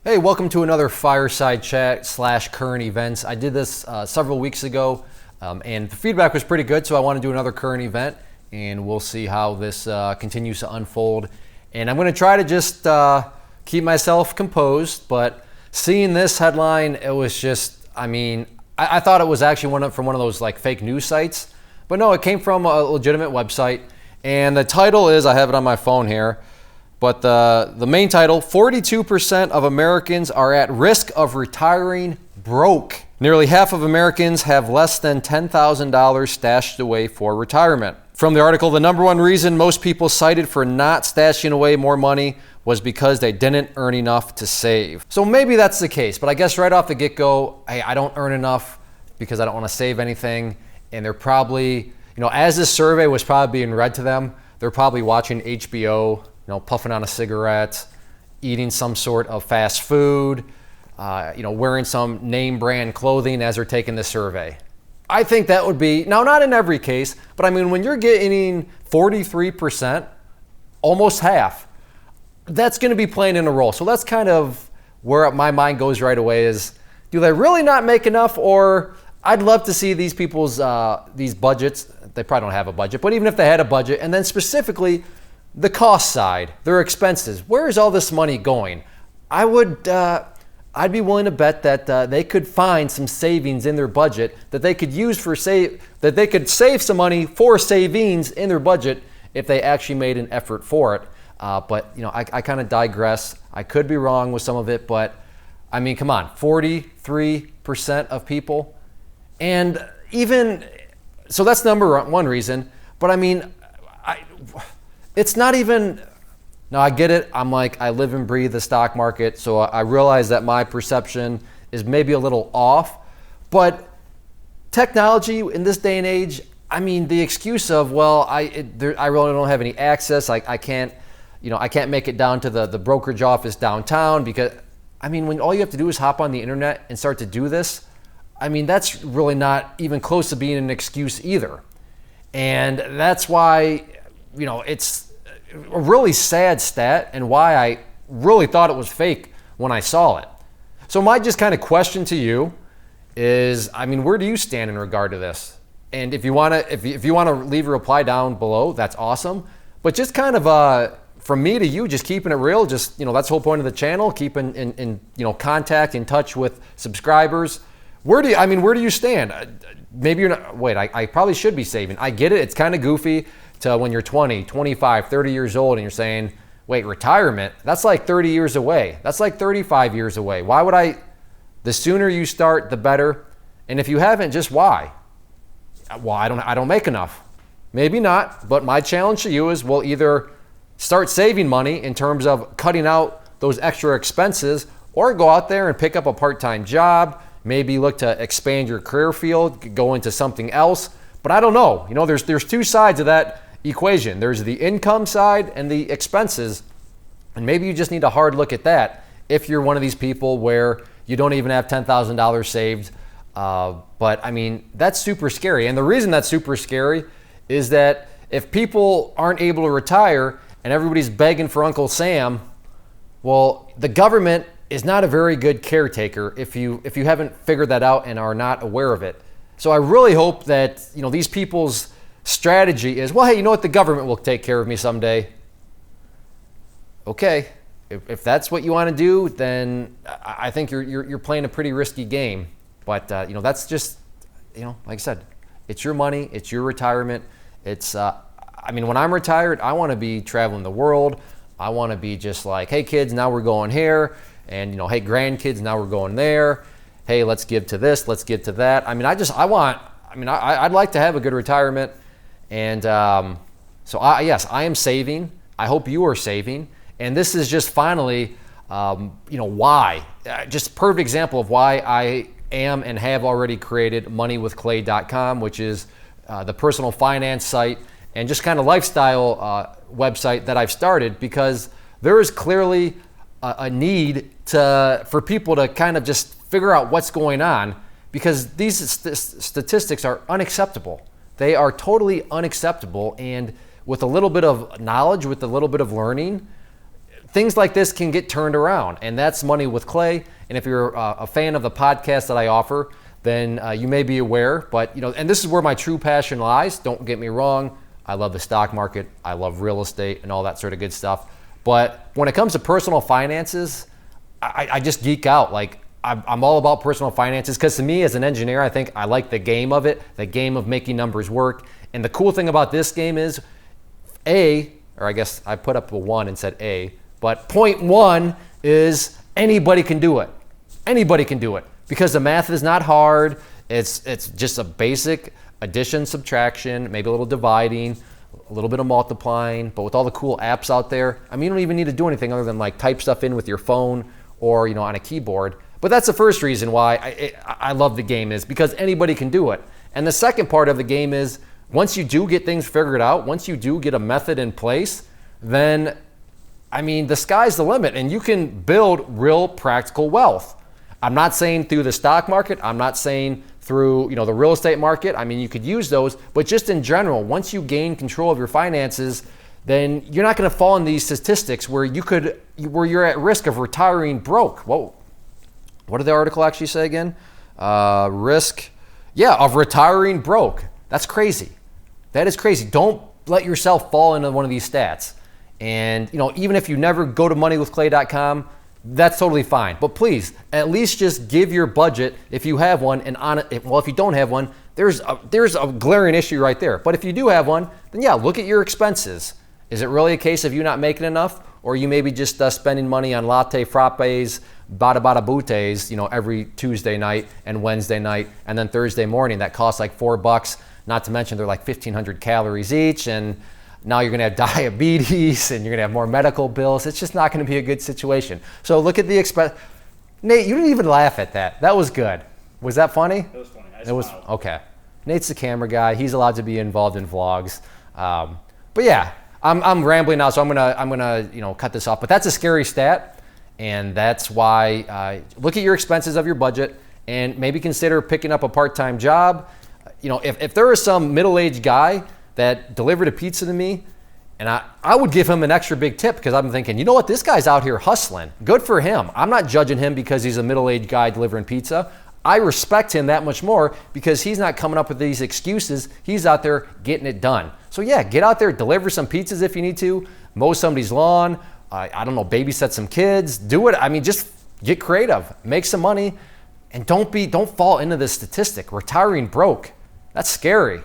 Hey, welcome to another fireside chat / current events. I did this several weeks ago, and the feedback was pretty good, so I want to do another current event, and we'll see how this continues to unfold. And I'm going to try to just keep myself composed, but seeing this headline, it was just, I thought it was actually from one of those like fake news sites, but no, it came from a legitimate website, and the title is, I have it on my phone here, but the main title, 42% of Americans are at risk of retiring broke. Nearly half of Americans have less than $10,000 stashed away for retirement. From the article, the number one reason most people cited for not stashing away more money was because they didn't earn enough to save. So maybe that's the case, but I guess right off the get-go, hey, I don't earn enough because I don't want to save anything. And they're probably, as this survey was probably being read to them, they're probably watching HBO, puffing on a cigarette, eating some sort of fast food, wearing some name brand clothing as they're taking the survey. I think that would be, now not in every case, but when you're getting 43%, almost half, that's going to be playing in a role. So that's kind of where my mind goes right away is, do they really not make enough? Or I'd love to see these people's, these budgets. They probably don't have a budget, but even if they had a budget, and then specifically the cost side, their expenses, where is all this money going? I'd be willing to bet that they could find some savings in their budget that they could use that they could save some money for savings in their budget if they actually made an effort for it. But I kind of digress. I could be wrong with some of it, but come on, 43% of people, and even so, that's number one reason. But it's not even. Now I get it. I live and breathe the stock market, so I realize that my perception is maybe a little off. But technology in this day and age, the excuse of, well, I really don't have any access. I can't make it down to the brokerage office downtown because, when all you have to do is hop on the internet and start to do this, that's really not even close to being an excuse either. And that's why, it's a really sad stat and why I really thought it was fake when I saw it. So my just kind of question to you is, where do you stand in regard to this? And if you want to leave a reply down below, that's awesome. But just kind of from me to you, just keeping it real, just that's the whole point of the channel, keeping in contact, in touch with subscribers. Where do you stand? Maybe you're not, wait, I probably should be saving. I get it, it's kind of goofy to when you're 20, 25, 30 years old and you're saying, wait, retirement, that's like 30 years away. That's like 35 years away. Why would the sooner you start, the better. And if you haven't, just why? Well, I don't make enough. Maybe not, but my challenge to you is we'll either start saving money in terms of cutting out those extra expenses or go out there and pick up a part-time job, maybe look to expand your career field, go into something else. But I don't know. There's two sides of that equation. There's the income side and the expenses. And maybe you just need a hard look at that if you're one of these people where you don't even have $10,000 saved. But that's super scary. And the reason that's super scary is that if people aren't able to retire and everybody's begging for Uncle Sam, well, the government is not a very good caretaker if you haven't figured that out and are not aware of it. So I really hope that these people's strategy is, well, hey, the government will take care of me someday. Okay, if that's what you want to do, then I think you're playing a pretty risky game. But that's just like I said, it's your money, it's your retirement. It's when I'm retired, I want to be traveling the world. I want to be just like, hey kids, now we're going here, and hey grandkids, now we're going there. Hey, let's give to this, let's give to that. I'd like to have a good retirement. And so yes, I am saving. I hope you are saving. And this is just finally, why. Just a perfect example of why I am and have already created moneywithclay.com, which is the personal finance site and just kind of lifestyle website that I've started, because there is clearly a need for people to kind of just figure out what's going on, because these statistics are unacceptable. They are totally unacceptable, and with a little bit of knowledge, with a little bit of learning, things like this can get turned around, and that's Money with Clay. And if you're a fan of the podcast that I offer, then you may be aware. But and this is where my true passion lies. Don't get me wrong. I love the stock market. I love real estate and all that sort of good stuff. But when it comes to personal finances, I just geek out. Like I'm all about personal finances because to me as an engineer, I think I like the game of it, the game of making numbers work. And the cool thing about this game is or I guess I put up a 1 and said A, but point 1 is anybody can do it. Anybody can do it because the math is not hard. It's just a basic addition, subtraction, maybe a little dividing, a little bit of multiplying, but with all the cool apps out there, I mean, you don't even need to do anything other than like type stuff in with your phone or, on a keyboard. But that's the first reason why I love the game is because anybody can do it. And the second part of the game is once you do get things figured out, once you do get a method in place, then, I mean, the sky's the limit and you can build real practical wealth. I'm not saying through the stock market. I'm not saying through, the real estate market. I mean, you could use those, but just in general, once you gain control of your finances, then you're not going to fall in these statistics where you're at risk of retiring broke. Whoa. What did the article actually say again? Risk, of retiring broke. That's crazy. That is crazy. Don't let yourself fall into one of these stats. And, even if you never go to moneywithclay.com, that's totally fine. But please, at least just give your budget if you have one. And if you don't have one, there's a glaring issue right there. But if you do have one, then look at your expenses. Is it really a case of you not making enough? Or you maybe just spending money on latte frappes, bada bada bootes, every Tuesday night and Wednesday night and then Thursday morning that costs like $4, not to mention they're like 1,500 calories each, and now you're gonna have diabetes and you're gonna have more medical bills. It's just not gonna be a good situation. So look at the expense. Nate, you didn't even laugh at that. That was good. Was that funny? It was funny. It was okay. Nate's the camera guy. He's allowed to be involved in vlogs. But yeah, I'm rambling now, so I'm gonna cut this off. But that's a scary stat, and that's why look at your expenses of your budget and maybe consider picking up a part-time job. If there is some middle-aged guy that delivered a pizza to me, and I would give him an extra big tip because I'm thinking, what, this guy's out here hustling. Good for him. I'm not judging him because he's a middle-aged guy delivering pizza. I respect him that much more because he's not coming up with these excuses. He's out there getting it done. So get out there, deliver some pizzas if you need to, mow somebody's lawn, I don't know, babysit some kids, do it. I mean, just get creative, make some money, and don't fall into this statistic. Retiring broke, that's scary.